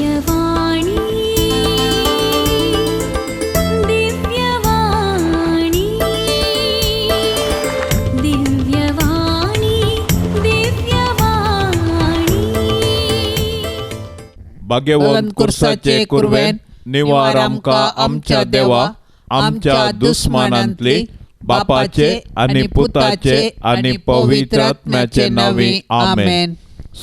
दिव्यवाणी दिव्यवाणी दिव्यवाणी दिव्यवाणी भाग्यवान कुर्साचे कुर्वेन निवार आमका आमच्या देवा आमच्या दुस्मनांतली बापाचे आणि पुताचे आणि पवित्र आत्म्याचे नावे आमेन.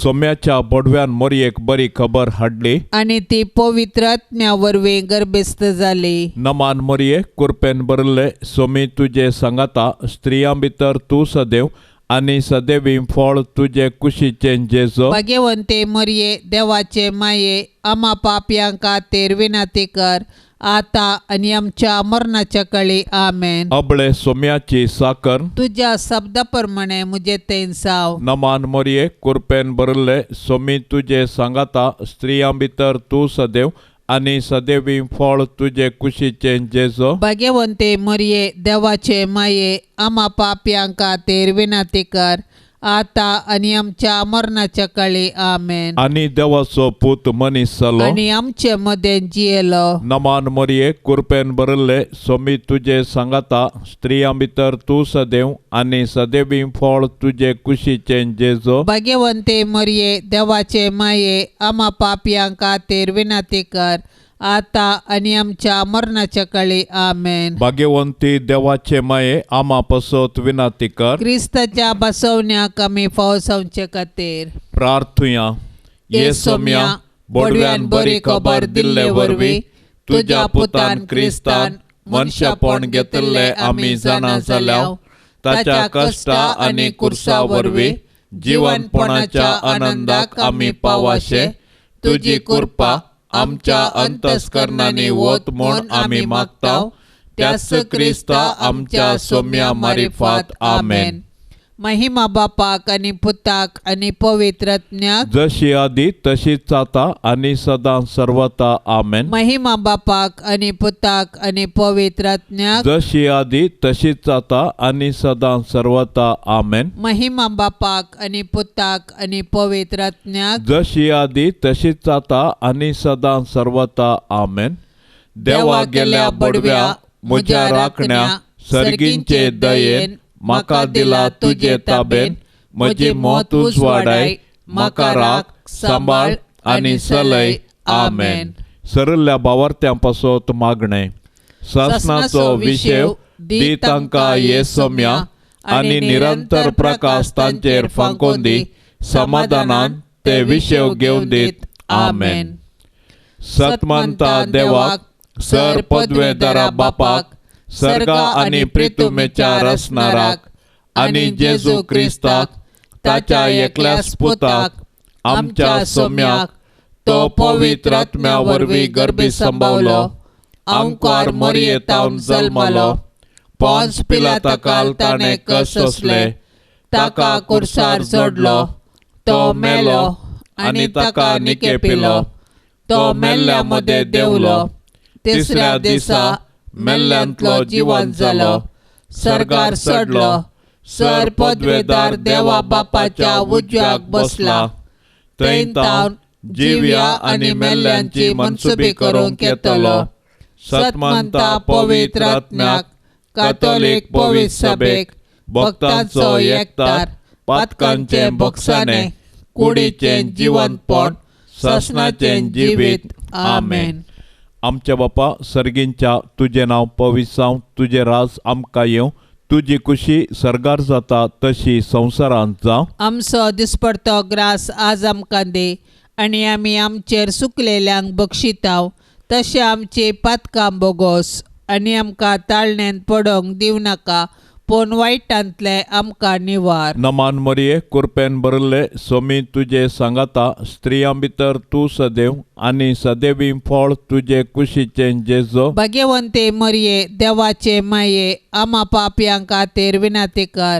सोम्याच्या बोडव्यान मोरयेक बरी खबर हाडली आणि ती पवित्र आत्म्यावरवी गर्भस्थ झाली. नमान मोरये कुरपेन बरले सोमी तुझे सांगाता स्त्रियां भितर तू सदैव आणि सदैवी फळ तुझे कुशीचे जेजो. भाग्यवंते मरिये देवाचे माये आम्हा पापयांका तेर विनाती कर आता आणि आमच्या मरणाच्या काळी आमेन. अबळे सोम्याची साकर तुझ्या शब्दाप्रमाणे मुझे तेन साव. नमान मोरये कुरपेन बरले सोमी तुझे सांगाता स्त्रियां भितर तू सदैव आणि सदैवी फळ तुझे कुशीचे जेजो. भाग्यवंते मरिये देवाचे माये आम्हा पापयांका तेर विनाती कर आता आणि आमच्या मरणाच्या काळी आमेन. आणि देवाचो पूत मनीस जालो आणि आमचे मध्ये जियेलो. नमान मोरये कुरपेन बरले सोमी तुझे सांगाता स्त्रियां भितर तू सदैव आणि सदैवी फळ तुझे कुशीचे जेजो. भाग्यवंते मरिये देवाचे माये आम्हा पापयांका तेर विनाती कर आता आणि आमच्या मरणाच्या काळी आमेन. भाग्यवंती देवाचे माये आम्हा पसोत विनाती कर. क्रिस्ताच्या बसवण्याक आमी फावसावचे खातीर प्रार्थुया. ये सोम्या बोडव्यान बरी खबर दिल्ले वरवी तुझ्या पुतान क्रिस्तान मनशापण घेतले आमी जाणा जाल्याव ताच्या कष्टा आणि कुर्सा वरवी जीवनपणाच्या आनंदाक आमी पावाशे तुझी कृपा आमच्या अंतस्करणांनी वत म्हूण आमी मागताव त्याच क्रिस्ता आमच्या सोम्या मारिफात आमेन. महिमा बापाक आणि पुताक आणि पवित्र आत्म्याक जशी आदी तशीच आता आणि सदां सर्वता आमेन. महिमा बापाक आणि पुताक आणि पवित्र आत्म्याक जशी आदी तशीच आता आणि सदां सर्वता आमेन. महिमा बापाक आणि पुताक आणि पवित्र आत्म्याक जशी आदी तशीच आता आणि सदां सर्वता आमेन. देवा गेल्या बडव्या म्हज्या राखण्या सर्गींचे दयेन म्हाका दिला तुझे ताबेन म्हजी मोत उजवाडाय म्हाका राख सांबाळ आणि सलय आमेन. सरल्या भावार्थ्यां पासत मागणे. शासनाचो विशेव दी तांकां ये सोम्या आणि निरंतर प्रकाश तांचेर फांकोन दी समाधानान ते विशेव घेवन दीत आमेन. सतमंता देवाक सर पदवेदारा बापाक सर्गा आणि प्रितुमेच्या रचणाराक आणि जेजू क्रिस्ताक ताच्या एकल्याच पुताक आमच्या सोम्याक तो पवित्र आत्म्या वरवी गर्भी संभवलो आमकार मरियेतावन जल्मलो पोंस पिलाताकाल ताणे कस सोसले ताका कुर्सार जोडलो तो मेलो आणि ताका निके पिलो तो मेल्ल्या मध्ये देवलो तिसऱ्या दिसा मेल्ल्यांतलो जिवंत जालो सर्गार चडलो सर पदवेदार देवा बापाच्या उजव्याक बसला थंय तावन जिव्या आणि मेल्ल्यांची मनसुबी करूंक येतलो. सतमंता पवित्र आत्म्याक कातोलीक पवित्र सभेक भक्तांचो एकतार पातकांचे भक्षाने कुडीचे जिवंतपण शासनाचे जिवीत आमेन. आमच्या बापा सर्गींच्या तुझे नाव पवित्र जावं तुझे राज आमकां येवं तुझी खुशी सर्गार जाता तशी संवसारांत जावं. आमचो दिसपडतो ग्रास आज आमकां दे आणि आमी आमचेर सुकलेल्यांक बक्षिताव तशें आमची पातकां बोगोस आणि आमकां ताळण्यांत पडोंक दिव नाका पूण वायटांतले आमकां निवार. नमान मोरये कुरपेन बरले सोमी तुझे सांगाता स्त्रियां भितर तू सदैव आणि सदैवी फळ तुझे कुशीचे जेजो. भाग्यवंते मरिये देवाचे माये आम्हा पापयांका तेर विनाती कर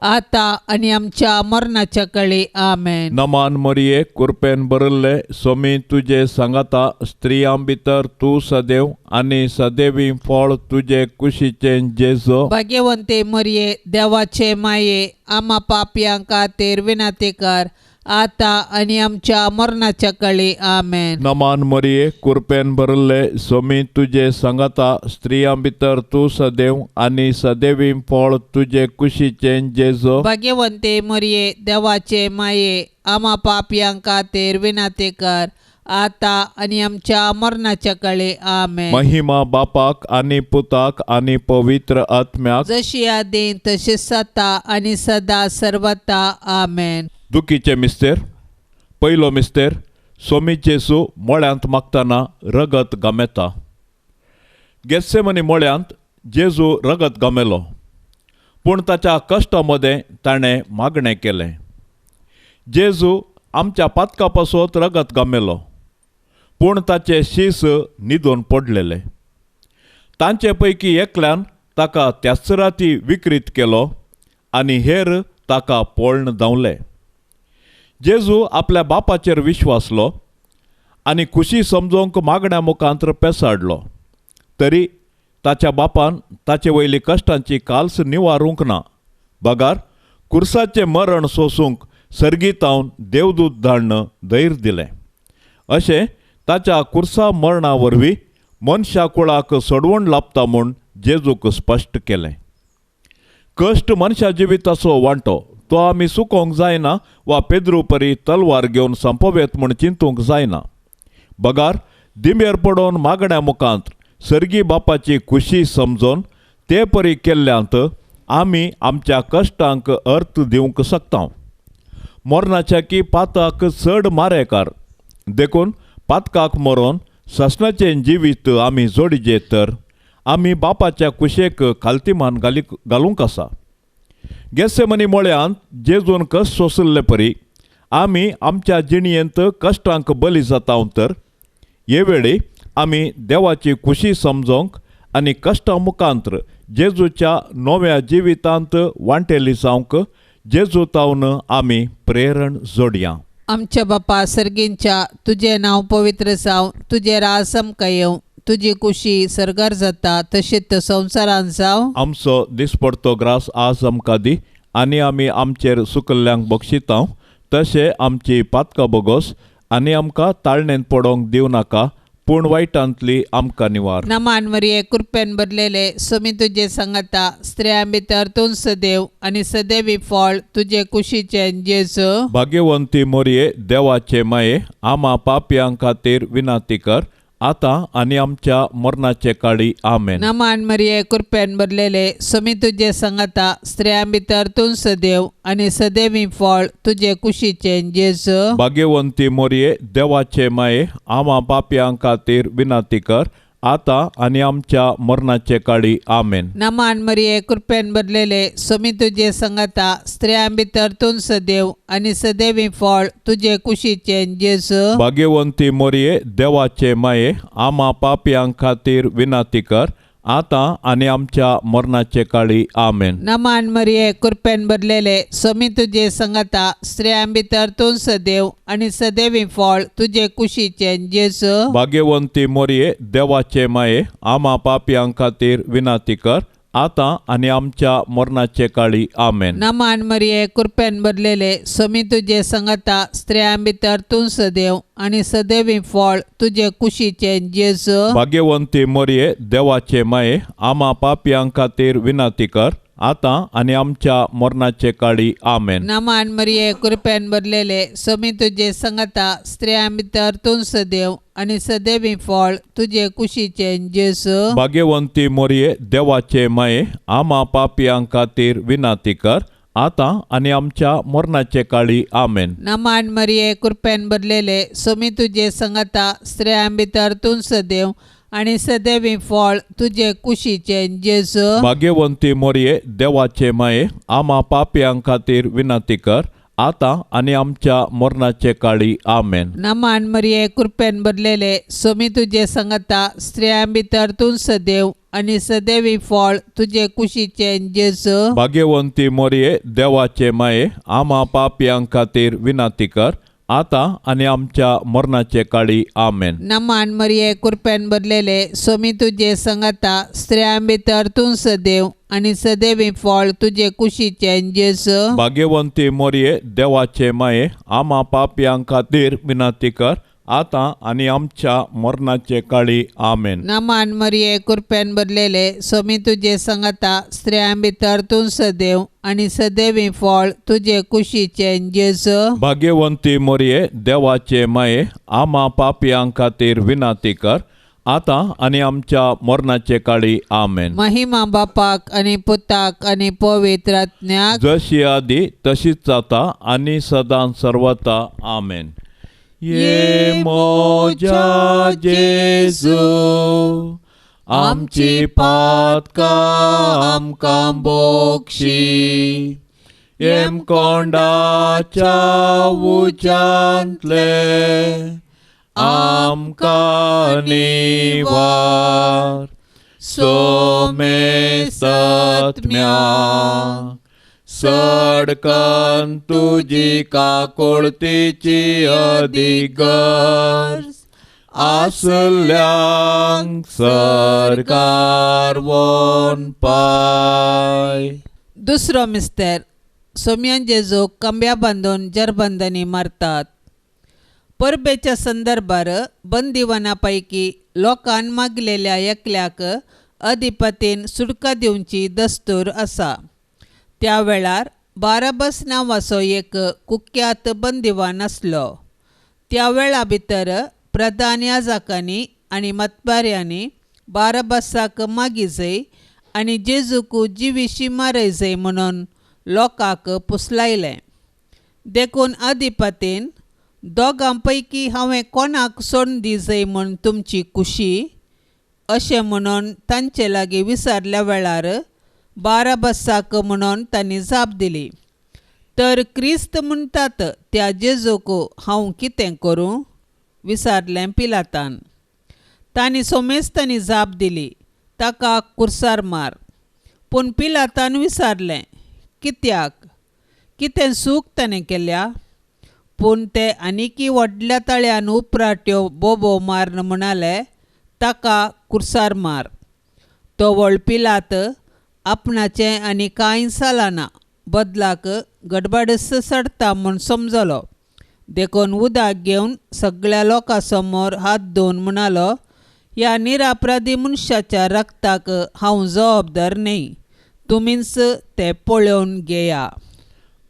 आता आणि आमच्या मरणाच्या काळी आमेन. नमान मोरये कुरपेन बरले सोमी तुझे सांगाता स्त्रियां भितर तू सदैव आणि सदैवी फळ तुझे कुशीचे जेजो. भाग्यवंते मरिये देवाचे माये आम्हा पापयांका तेर विनाती कर आता आणि आमच्या मरणाच्या काळी आमेन. नमान मरिये कृपेन भरले स्वामी तुझे सांगता स्त्रियां भितर तू सदैव आणि सदैवी फळ तुझे कुशीचे जेजो. भाग्यवंते मरिये देवाचे माये आम्हा पापयांक खातीर विनंती कर आता आणि आमच्या मरणाच्या काळी आमेन. महिमा बापाक आणि पुताक आणि पवित्र आत्म्याक जशी आदी तशी सता आणि सदा सर्वता आमेन. दुखीचे मिस्तेर. पयलो मिस्तेर स्वामी जेजू मळ्यांत मागतना रगत गामेता. गेत्सेमनी मळ्यांत जेजू रगत गामेलो, पूण ताच्या कश्टा मदें ताणें मागणें केलें. जेजू आमच्या पातका पासत रगत गामेलो, पूण ताचे शीस न्हिदून पडलेले. तांचे पैकी एकल्यान ताका त्याच राती विकृत केलो आनी हेर ताका पळण धांवले. जेजू आपल्या बापाचेर विश्वासलो आनी खुशी समजोवंक मागण्या मुखांतर पेसाडलो. तरी ताच्या बापान ताचे वयली कश्टांची काल्स निवारूंक ना. बगार कुर्साचें मरण सोसूंक सर्गीतावन देवदूत धाडन धैर्य दिलें. अशें ताच्या कुर्सा मरणा वरवीं मनशा कुळाक सोडवण लाभता म्हूण जेजूक स्पश्ट केलें. कश्ट मनशा जिविताचो वांटो तो आमी सुकोवंक जायना वा पेद्रू परी तलवार घेवन संपवेत म्हूण चिंतूंक जायना. बगार दिमेर पडोवन मागण्या मुखांत सर्गी बापाची खुशी समजोन ते परी केल्ल्यांत आमी आमच्या कश्टांक अर्थ दिवंक शकता. मरणाच्या की पाताक चड मारेकार देखून पातकाक मरोन ससनाचें जिवीत आमी जोडिजे तर आमी बापाच्या कुशेक खालतीमान घालूंक आसा. गेत्सेमनी मळ्यांत जेजून कश्ट सोंसले परी आमी आमच्या जिणयेंत कश्टांक बली जाता तर हे वेळी आमी देवाची खुशी समजोवंक आनी कश्टां मुखांतर जेजूच्या नव्या जिवितांत वांटेली जावंक जेजू तावन आमी प्रेरण जोडया. आमच्या बापा सर्गींच्या तुझे नाव पवित्र जावं, तुझे राज आमकां येवं, तुजी खुशी सरकार जाता तशीच संवसारांत जावं. आमचो दिसपडतो ग्रास आज आमकां दी आनी आमी आमचेर सुकल्ल्यांक बक्षितांव तशें आमची पातकां बोगोस आनी आमकां ताळणेन पडोवंक दिवं नाका, पूण वायटांतली आमकां निवार. नमान मरिये कृपेन भरलेले स्वामी तुझे सांगता स्त्रियां भितर तूं सदैव आणि सदैवी फळ तुझे कुशीचे जेजू. भाग्यवंती मोरये देवाचे माये आम्हा पापयां खातीर विनंती कर आता आनी आमच्या मरणाचे काळी आमेन. नमान मरिये कृपेन भरलेले स्वामी तुझे सांगता स्त्रियां भितर तूं सदैव आणि सदैवी फळ तुझे कुशीचे जेजू. भाग्यवंती मोरये देवाचे माये आम्हा पापयां खातीर विनंती कर आता आनी आमच्या मरणाचे काळी आमेन. नमान मरिये कृपेन भरलेले स्वामी तुझे सांगता स्त्रियां भितर तूं सदैव आणि सदैवी फळ तुझे कुशीचे जेजू. भाग्यवंती मोरये देवाचे माये आम्हा पापयां खातीर विनंती कर आता आनी आमच्या मरणाचे काळी आमेन. नमान मरिये कृपेन भरलेले स्वामी तुझे सांगता स्त्रियां भितर तूं सदैव आणि सदैवी फळ तुझे कुशीचे जेजू. भाग्यवंती मोरये देवाचे माये आम्हा पापयां खातीर विनंती कर आता आनी आमच्या मरणाचे काळी आमेन. नमान मरिये कृपेन भरलेले स्वामी तुझे सांगता स्त्रियां भितर तूं सदैव आणि सदैवी फळ तुझे कुशीचे जेजू. भाग्यवंती मोरये देवाचे माये आम्हा पापयां खातीर विनंती कर आता आनी आमच्या मरणाचे काळी आमेन. नमान मरिये कृपेन भरलेले स्वामी तुझे सांगता स्त्रियां भितर तूं सदैव आणि सदैवी फळ तुझे कुशीचे जेजू. भाग्यवंती मोरये देवाचे माये आम्हा पापयां खातीर विनंती कर आता आनी आमच्या मरणाचे काळी आमेन. नमान मरिये कृपेन भरलेले स्वामी तुझे सांगता स्त्रियां भितर तूं सदैव आणि सदैवी फळ तुझे कुशीचे जेजू. भाग्यवंती मोरये देवाचे माये आम्हा पापयां खातीर विनंती कर आता आनी आमच्या मरणाचे काळी आमेन. नमान मरिये कृपेन भरलेले स्वामी तुझे सांगता स्त्रियां भितर तूं सदैव आणि सदैवी फळ तुझे कुशीचे जेजू. भाग्यवंती मोरये देवाचे माये आम्हा पापयां खातीर विनंती कर आता आणि आमच्या मरणाचे काळी आमेन. नमान मरिये कृपेन भरलेले स्वामी तुझे संगता स्त्रियां भितर तूं सदैव आणि सदैवी फळ तुझे कुशीचे जेसू. भाग्यवंती मोरये देवाचे माये आम्हा पापयां खातीर विनंती कर आता आणि आमच्या मरणाचे काळी आमेन. नमान मरिये कृपेन भरलेले स्वामी तुझे संगता स्त्रियां भितर तूं सदैव आणि सदैवी फळ तुझे कुशीचे जेसू. भाग्यवंती मोरये देवाचे माये आम्हा पापयां खातीर विनंती कर आता आणि आमच्या मरणाचे काळी आमेन. महिमा बापाक आणि पुताक आणि पवित्र आत्म्याक जशी आधी तशीच जाता आणि सदां सर्वता आमेन. ये मोजा जेजू आमची पातकां आमकां बोगशी येम कोंडाच्या उच्यांतले आमकां निवार सोमे सत्म्या सडकन तुजी काकुळतीची अधिगर आसल्यांक सरकार वोन पाय. दुसरो मिस्तेर सोम्यान जेजूक कंब्या बांदून जरबंदनी मारतात. परबेच्या संदर्भार बंदिवानापैकी लोकान मागलेल्या एकल्याक अधिपतीन सुटका दिवची दस्तूर आसा. त्या वेळार बारबस नांवाचो एक कुख्यात बंदिवान आसलो. त्या वेळा भितर प्रधान याजकांनी आनी मतबाऱ्यांनी बारबसाक मागीजय आनी जेजूक जिवीशी मारयजय म्हणून लोकांक पुसलायलें. देखून अधिपतीन दोगां पैकी हांवें कोणाक सोडून दिजय म्हूण तुमची कुशी अशें म्हणून तांचे लागीं विचारल्या वेळार बारबसाक म्हणून तांणी जाप दिली. तर क्रिस्त म्हणटात त्या जेजूक हांव कितें करूं विचारलें पिलातान. तांणी सोमेस्तांनी जाप दिली ताका कुर्सार मार. पूण पिलातान विचारलें कित्याक कितें चूक ताणें केल्या. पूण ते आनिकी व्हडल्या तळ्यान उपराट्यो बोबो मारन म्हणाले ताका कुर्सार मार. तो व्हड पिलात आपणाचें आनी कांय जालां बदलाक गडबडस सडटा म्हूण समजलो. देखून उदक घेवन सगळ्या लोकां समोर हात धुवन म्हणालो ह्या निरापराधी मनशाच्या रक्ताक हांव जबाबदार न्ही. तुमीच ते पळोवन घेया.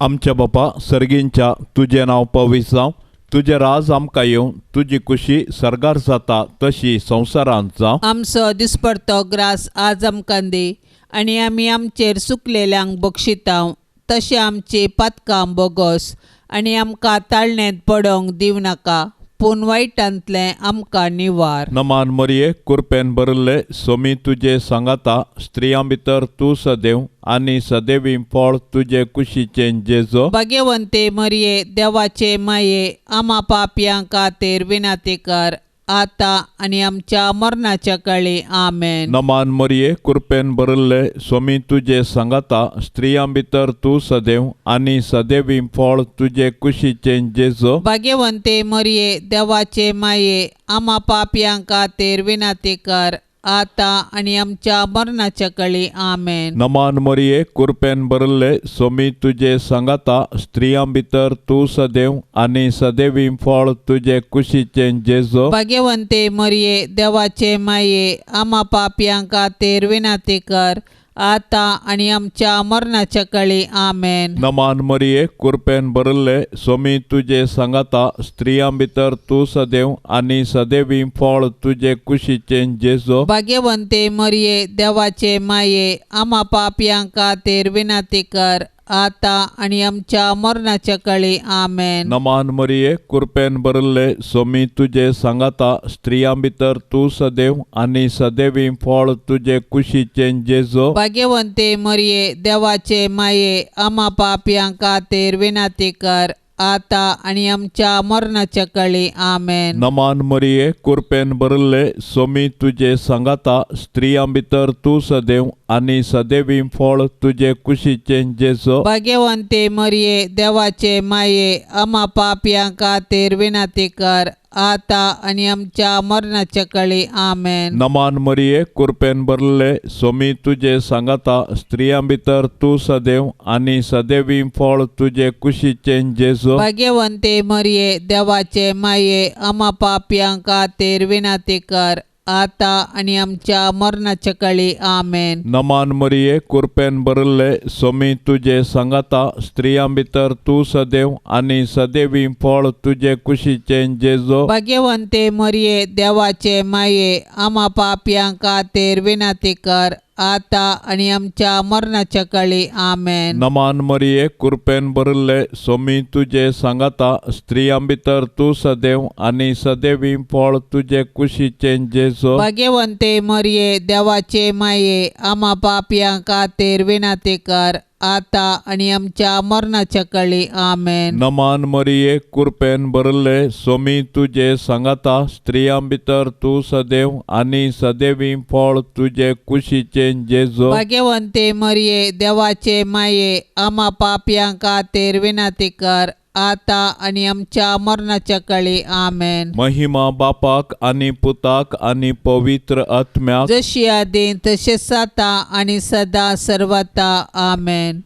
आमच्या बापा सर्गींच्या तुझें नांव पवित्र जावं. तुजें राज आमकां येवं. तुजी कुशी सरगार जाता तशी संवसारांत जावं. आमचो दिसपडतो ग्रास आज आमकां दी आनी आमी आमचेर चुकलेल्यांक बक्षितांव तशें आमची पातकां बोगोस आनी आमकां ताळणेंत पडोवंक दिव नाका पूण वायटांतलें आमकां निवार. नमान मरिये कृपेन भरले सोमी तुजे सांगाता स्त्रियां भितर तूं सदैव आनी सदैवी फळ तुजे कुशीचें जेजो. भाग्यवंते मरिये देवाचे माये आम्हा पापयां खातीर विनंती कर आता आनी आमच्या मरणाच्या काळी आमेन. नमान मरिये कृपेन भरले सोमी तुजे सांगाता स्त्रियां भितर तूं सदैव आनी सदैवी फळ तुजे कुशीचें जेजो. भाग्यवंते मरिये देवाचे माये आम्हा पापयां खातीर विनंती कर आता आनी आमच्या मरणाच्या काळी आमेन. नमान मरिये कृपेन भरले सोमी तुजे सांगाता स्त्रियां भितर तूं सदैव आनी सदैवी फळ तुजे कुशीचें जेजो. भाग्यवंते मरिये देवाचे माये आम्हा पापयां खातीर विनंती कर आता आनी आमच्या मरणाच्या काळी आमेन. नमान मरिये कृपेन भरले सोमी तुजे सांगाता स्त्रियां भितर तूं सदैव आनी सदैवी फळ तुजे कुशीचें जेजो. भाग्यवंते मरिये देवाचे माये आम्हा पापयां खातीर विनंती कर आता आनी आमच्या मरणाच्या काळी आमेन. नमान मरिये कृपेन भरले सोमी तुजे सांगाता स्त्रियां भितर तूं सदैव आनी सदैवी फळ तुजे कुशीचें जेजो. भाग्यवंते मरिये देवाचे माये आम्हा पापयां खातीर विनंती कर आता आणि आमच्या मरणाच्या काळी आमेन. नमान मरिये कृपेन भरले स्वामी तुझे सांगाता स्त्रियां भितर तू सदैव आणि सदैवी फळ तुझे कुशीचे जेजो. भाग्यवंते मरिये देवाचे माये आम्हा पापियांक खातीर विनंती कर आता आणि आमच्या मरणाच्या काळी आमेन. नमान मरिये कृपेन भरले स्वामी तुझे सांगाता स्त्रियां भितर तू सदैव आणि सदैवी फळ तुझे कुशीचे जेजो. भाग्यवंते मरिये देवाचे माये आम्हा पापियांक खातीर विनंती कर आता आणि आमच्या मरणाच्या काळी आमेन. नमान मरिये कृपेन भरले स्वामी तुझे सांगाता स्त्रियां भितर तू सदैव आणि सदैवी फळ तुझे कुशीचे जेजो. भाग्यवंते मरिये देवाचे माये आम्हा पापियांक खातीर विनंती कर आता आणि आमच्या मरणाच्या काळी आमेन. नमान मरिये कृपेन भरले स्वामी तुझे सांगाता स्त्रियां भितर तू सदैव आणि सदैवी फळ तुझे कुशीचे जेजो. भाग्यवंते मरिये देवाचे माये आम्हा पापियांक खातीर विनंती कर आता आणि आमच्या मरणाच्या काळी आमेन. नमान मरिये कृपेन भरले स्वामी तुझे सांगाता स्त्रियां भितर तू सदैव आणि सदैवी फळ तुझे कुशीचे जेजो. भाग्यवंते मरिये देवाचे माये आम्हा पापियांक खातीर विनंती कर आता आणि आमच्या मरणाच्या काळी आमेन. महिमा बापाक आणि पुताक आणि पवित्र आत्म्याक जशी आदी तसेच आता आणि सदा सर्वता आमेन.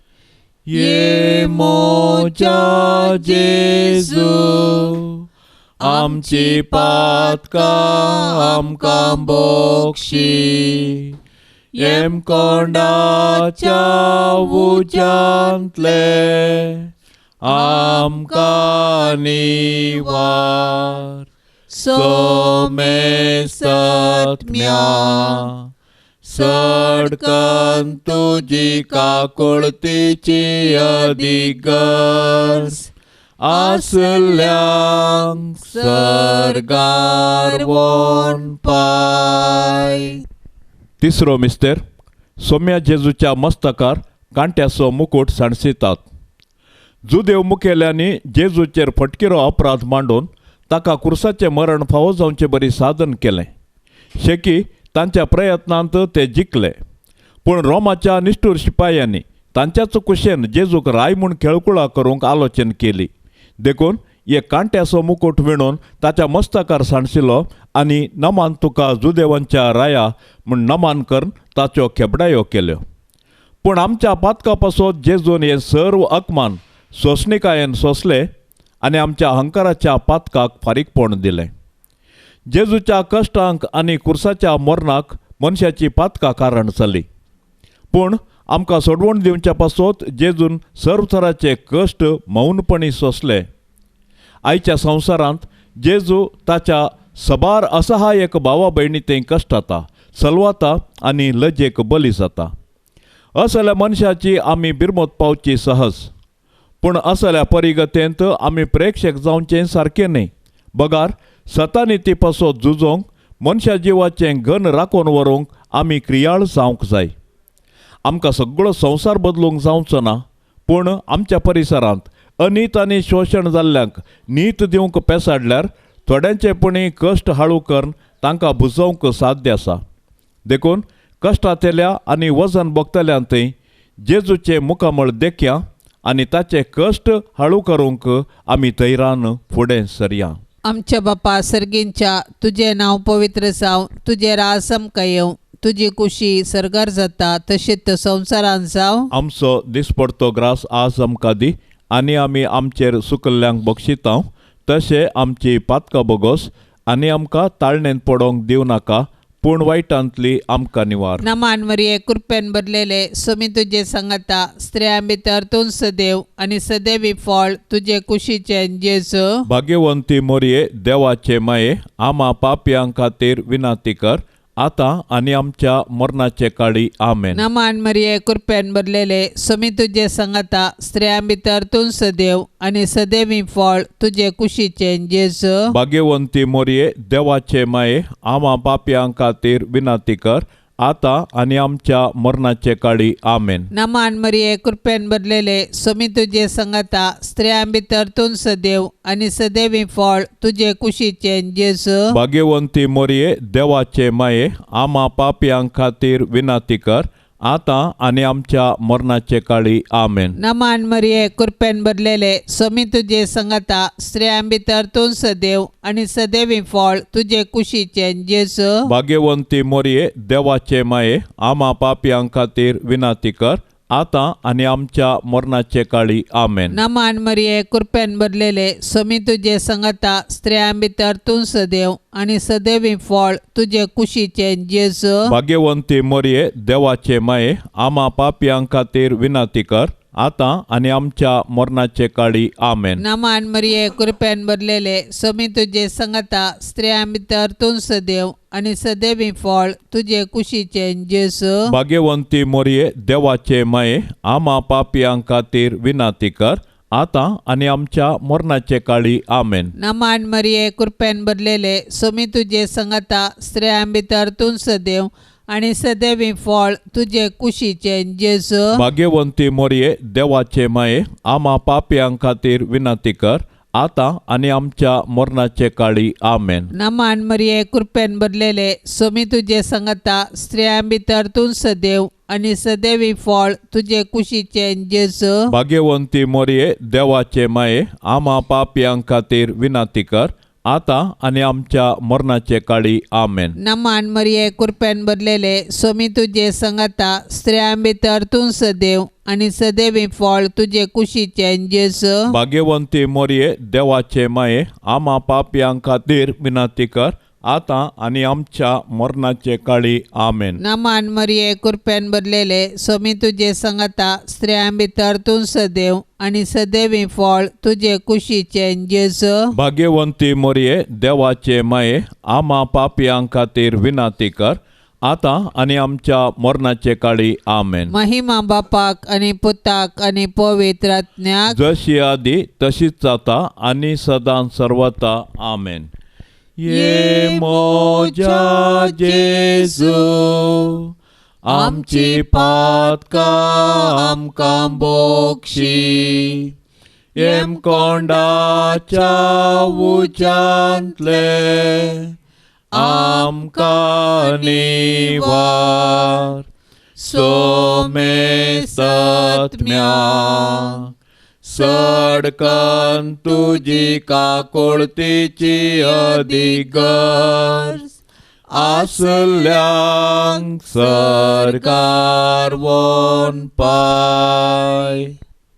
ये मोजा जेजू आमची पातका आमकां बोक्षी येम कोंडाच्या उजांतले आमकां निवार सोमे सत्म्या सडकन तुजी काकुळतीची अधिगर्स आसल्यांक सरगार वोन पाय. तिसरो मिस्तेर सोम्या जेजूच्या मस्तकार कांट्याचो मुकुट साणसितात. जुदेव मुखेल्यांनी जेजूचेर फटकिरो अपराध मांडून ताका क्रुसाचें मरण फावो जावचें बरी साधन केलें. शेकी तांच्या प्रयत्नांत ते जिखले, पूण रोमाच्या निश्ठूर शिपायांनी तांच्याच कुशेन जेजूक राय म्हूण खेळकुळा करूंक आलोचन केली. देखून एक कांट्याचो मुकुट विणून ताच्या मस्तकार सांडशिलो आनी नमान तुका जुदेवांच्या राया म्हूण नमान करून ताच्यो खेपडायो केल्यो. पूण आमच्या पातका पासत जेजून हे सर्व अकमान सोंसणिकायेन सोंसले आनी आमच्या अहंकाराच्या पातकाक फारीकपण दिलें. जेजूच्या कश्टांक आनी कुर्साच्या मरणाक मनशाची पातकां कारण जाली, पूण आमकां सोडवण दिवच्या पासत जेजून सर्व तराचे कश्ट मौनपणी सोंसले. आयच्या संवसारांत जेजू ताच्या सबार असहायक भावा भयणींतय कश्टाता, सलवाता आनी लजेक बली जाता. असल्या मनशाची आमी बिरमत पावची सहज, पूण असल्या परिगतेंत आमी प्रेक्षक जावचें सारकें न्ही. बगार सतानिती पासत झुजोंक मनशा जिवाचें घन राखून व्हरूंक आमी क्रियाळ जावंक जाय. आमकां सगळो संवसार बदलूंक जावचो ना, पूण आमच्या परिसरांत अनीत आनी शोशण जाल्ल्यांक नीत दिवंक पेसाडल्यार थोड्यांचेपणी कश्ट हाळू करून तांकां बुजोवंक साध्य आसा. देखून कश्टांतल्या आनी वजन भोगतल्यांतय जेजूचें मुखामळ देखया आनी ताचे कश्ट हाळू करूंक आमी धैर्यान फुडें सरया. आमच्या बापा सर्गींच्या तुझें नांव पवित्र जावं, तुजें राज आमकां येवं, तुजी कुशी सरगार जाता तशेंच संवसारांत जावं. आमचो दिसपडतो ग्रास आज आमकां दी आनी आमी आमचेर सुकल्ल्यांक बक्षिता, तशें आमची पातकां बोगोस आनी आमकां ताळणेन पडोवंक दिवं नाका, पूण वायटांतली आमकां निवार. नमान मरिये कृपेन भरलेले सोमी तुजे सांगाता स्त्रियां भितर तूं सदैव आनी सदैवी फळ तुजे कुशीचें जेजू. भाग्यवंती मोरये देवाचे माये आमा पापयांक खातीर विनंती कर आता आनी आमच्या मरणाचे काळी आमेन. नमान मरिये कृपेन भरलेले सोमी तुजे सांगाता स्त्रियां भितर तूं सदैव आनी सदैवी फळ तुजे कुशीचें जेजू. भाग्यवंती मोरये देवाचे माये आमा पापयांक खातीर विनंती कर आता आणि आमच्या मरणाचे काळी आमेन. नमान मरिये कृपेन भरलेले स्वामी तुझे संगता स्त्रियां भितर तूं सदैव आणि सदैवी फळ तुझे कुशीचे जेजू. भाग्यवंती मोरये देवाचे माये आम्हा पापियां खातीर विनाती कर आता आणि आमच्या मरणाचे काळी आमेन. नमान मरिये कृपेन भरलेले स्वामी तुझे संगता स्त्रियां भितर तूं सदैव आणि सदैवी फळ तुझे कुशीचे जेजू. भाग्यवंती मोरये देवाचे माये आम्हा पापियां खातीर विनाती कर आता आणि आमच्या मरणाचे काळी आमेन. नमान मरिये कृपेन भरलेले स्वामी तुझे संगता स्त्रियां भितर तूं सदैव आणि सदैवी फळ तुझे कुशीचे जेजू. भाग्यवंती मोरये देवाचे माये आम्हा पापियां खातीर विनाती कर आता आणि आमच्या मरणाचे काळी आमेन. नमान मरिये कृपेन भरलेले स्वामी तुझे संगता स्त्रियां भितर तूं सदैव आणि सदैवी फळ तुझे कुशीचे जेजू. भाग्यवंती मोरये देवाचे माये आम्हा पापियां खातीर विनाती कर आता आणि आमच्या मरणाचे काळी आमेन. नमान मरिये कृपेन भरलेले स्वामी तुझे संगता स्त्रियां भितर तूं सदैव आणि सदैवी फळ तुझे कुशीचे जेजू. भाग्यवंती मोरये देवाचे माये आम्हा पापियां खातीर विनाती कर आता आणि आमच्या मरणाचे काळी आमेन. नमान मरिये कृपेन भरलेले स्वामी तुझे संगता स्त्रियां भितर तूं सदैव आणि सदैवी फळ तुझे कुशीचे जेजू. भाग्यवंती मोरये देवाचे माये आम्हा पापियां खातीर विनाती कर आता आणि आमच्या मरणाचे काळी आमेन. नमान मरिये कृपेन भरलेले स्वामी तुझे संगता स्त्रियां भितर तूं सदैव आणि सदैवी फळ तुझे कुशीचे जेजू. भाग्यवंती मोरये देवाचे माये आम्हा पापियां खातीर विनाती कर आता आणि आमच्या मरणाचे काळी आमेन. नमान मरिये कृपेन भरलेले स्वामी तुझे संगता स्त्रियां भितर तूं सदैव आणि सदैवी फळ तुझे कुशीचे जेजू. भाग्यवंती मोरये देवाचे माये आम्हा पापियां खातीर विनाती कर आता आणि आमच्या मरणाचे काळी आमेन. महिमा बापाक आणि पुताक आणि पवित्र आत्म्याक जशी आदी तशीच जाता आणि सदां सर्वता आमेन. ये मोजा जेजू आमची पातकां आमकां बोगशी येम कोंडाच्या उच्यांतले आमकां निवार सोमे सत्म्या सडकन तुजी काकुळतीची अधिगर आसल्यांक सरकार वोन पाय.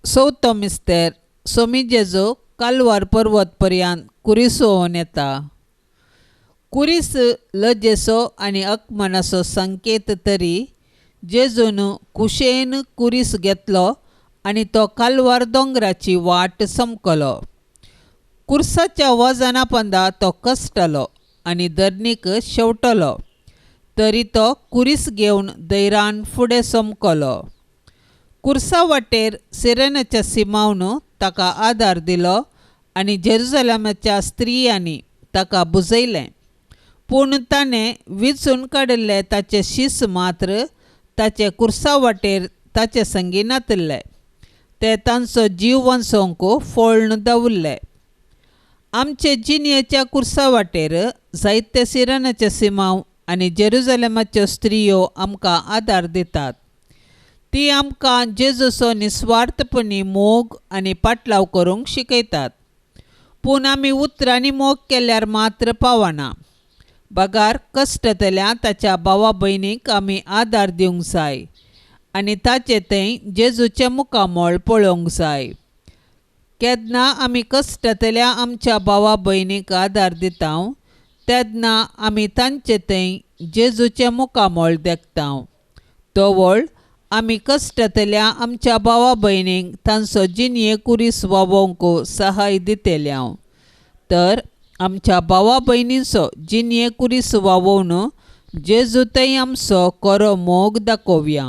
चवथो मिस्तेर स्वामी जेजू कालवार पर्वत पर्यंत कुरीस वोवन येता. कुरीस लजेचो आनी अकमनाचो संकेत तरी जेजून कुशेन कुरीस घेतलो आनी तो कालवार दोंगराची वाट समकलो. कुर्साच्या वजना पंदा तो कश्टलो आनी धरणीक शेवटलो तरी तो कुरीस घेवन दैरान फुडें समकलो. कुर्सा वाटेर सिरेनाच्या सिमावन ताका आदार दिलो आनी जेरुसलेमाच्या स्त्रियांनी ताका बुजयलें. पूण ताणें विचून काडिल्ले ताचे शीस मात्र ताचे कुर्सा वाटेर ताचे संगी नातल्ले. ते तांचो जीव वंसोवंक फोळण दवरले. आमचे जिनयेच्या कुर्सा वाटेर जायते सिरेनाचे सिमांव आनी जेरुसलेमाच्यो स्त्रियो आमकां आदार दितात. ती आमकां जेजूचो निस्वार्थपणी मोग आनी पाटलाव करूंक शिकयतात. पूण आमी उतरांनी मोग केल्यार मात्र पावना. बगार कश्टतल्या ताच्या भावा भयणीक आमी आदार दिवंक जाय आनी ताचे थंय जेजूचें मुखामळ पळोवंक जाय. केन्ना आमी कश्टतल्या आमच्या भावा भयणीक आदार दिता तेन्ना आमी तांचे थंय जेजूचें मुखामळ देखता. तोवळ आमी कश्टतल्या आमच्या भावा भयणींक तांचो जिनये कुरीस वावोवंक सहाय दितेल्या तर आमच्या भावा भयणींचो जिनये कुरीस वावोवन जेजू थंय आमचो खरो मोग दाखोवया.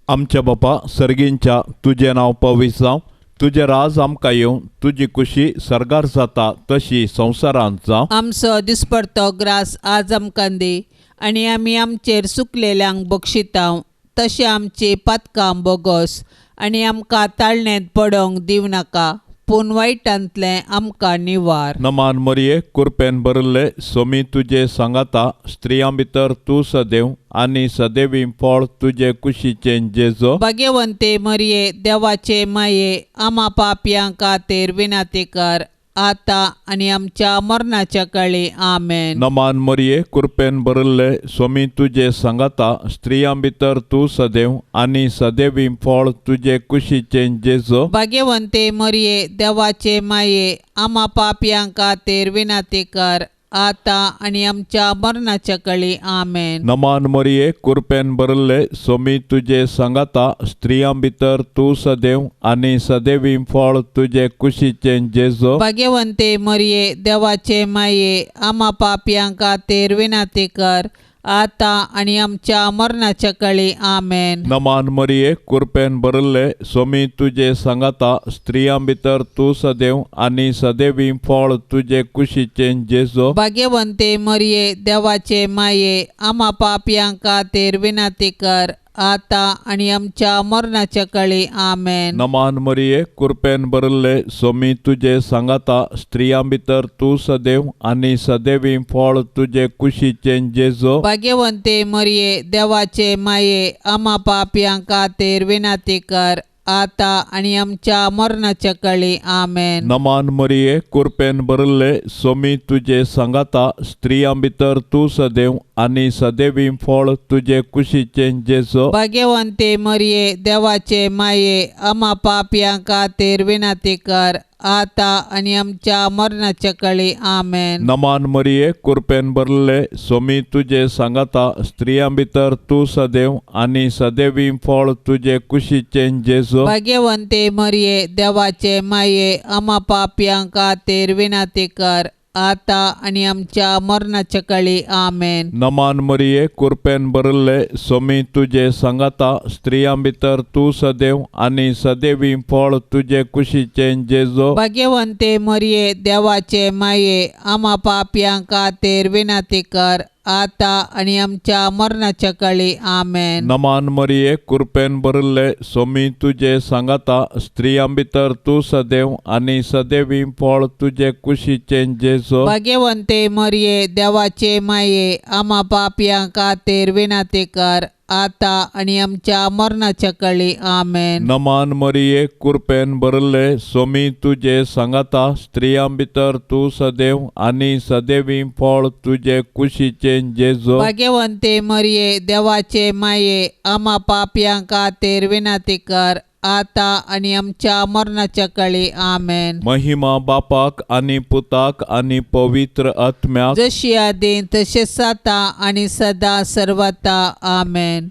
आमच्या बापा सर्गींच्या तुजें नांव पवित्र जावं. तुजें राज आमकां येवं. तुजी खुशी सर्गार जाता तशी संवसारांत जावं. आमचो दिसपडतो ग्रास आज आमकां दी आनी आमी आमचेर सुकलेल्यांक बक्षितांव तशें आमची पातकां बोगोस आनी आमकां ताळण्यांत पडोंक दिवनाका पूण वायटांतलें आमकां निवार. नमान मरिये कृपेन भरिल्ले सोमी तुजे सांगाता स्त्रियां भितर तूं सदैव आनी सदैवी फळ तुजे कुशीचें जेजो. भाग्यवंते मरिये देवाचे माये आम्हा पापयां खातीर विनाती कर आता आनी आमच्या मरणाच्या काळी आमेन. नमान मरिये कृपेन भरिल्ले सोमी तुजे सांगाता स्त्रियां भितर तूं सदैव आनी सदैवी फळ तुजे कुशीचें जेजो. भाग्यवंते मरिये देवाचे माये आम्हा पापयां खातीर विनाती कर आता आनी आमच्या मरणाच्या काळी आमेन. नमान मरिये कृपेन भरिल्ले सोमी तुजे सांगाता स्त्रियां भितर तूं सदैव आनी सदैवी फळ तुजे कुशीचें जेजो. भाग्यवंते मरिये देवाचे माये आम्हा पापयां खातीर विनाती कर आता आनी आमच्या मरणाच्या काळी आमेन. नमान मरिये कृपेन भरिल्ले सोमी तुजे सांगाता स्त्रियां भितर तूं सदैव आनी सदैवी फळ तुजे कुशीचें जेजो. भाग्यवंते मरिये देवाचे माये आम्हा पापयां खातीर विनाती कर आता आनी आमच्या मरणाच्या काळी आमेन. नमान मरिये कृपेन भरिल्ले सोमी तुजे सांगाता स्त्रियां भितर तूं सदैव आनी सदैवी फळ तुजे कुशीचें जेजो. भाग्यवंते मरिये देवाचे माये आम्हा पापयां खातीर विनाती कर आता आनी आमच्या मरणाच्या काळी आमेन. नमान मरिये कृपेन भरिल्ले सोमी तुजे सांगाता स्त्रियां भितर तूं सदैव आनी सदैवी फळ तुजे कुशीचें जेजो. भाग्यवंते मरिये देवाचे माये आम्हा पापयां खातीर विनाती कर आता आनी आमच्या मरणाच्या काळी आमेन. नमान मरिये कृपेन भरिल्ले सोमी तुजे सांगाता स्त्रियां भितर तूं सदैव आनी सदैवी फळ तुजे कुशीचें जेजो. भाग्यवंते मरिये देवाचे माये आम्हा पापयां खातीर विनाती कर आता आनी आमच्या मरणाच्या काळी आमेन. नमान मरिये कृपेन भरिल्ले सोमी तुजे सांगाता स्त्रियां भितर तूं सदैव आनी सदैवी फळ तुजे कुशीचें जेजो. भाग्यवंते मरिये देवाचे माये आम्हा पापयां खातीर विनाती कर आता आनी आमच्या मरणाच्या काळी आमेन. नमान मरिये कृपेन भरिल्ले सोमी तुजे सांगाता स्त्रियां भितर तूं सदैव आनी सदैवी फळ तुजे कुशीचें जेजो. भाग्यवंते मरिये देवाचे माये आम्हा पापयां खातीर विनाती कर आता आनी आमच्या मरणाच्या काळी आमेन. नमान मरिये कृपेन भरिल्ले सोमी तुजे सांगाता स्त्रियां भितर तूं सदैव आनी सदैवी फळ तुजे कुशीचें जेजो. भाग्यवंते मरिये देवाचे माये आम्हा पापयां खातीर विनाती कर आता आनी आमच्या मरणाच्या काळी आमेन. महिमा बापाक आनी पुताक आनी पवित्र आत्म्याक जशी आदी तशेंच आता आनी सदा सर्वता आमेन.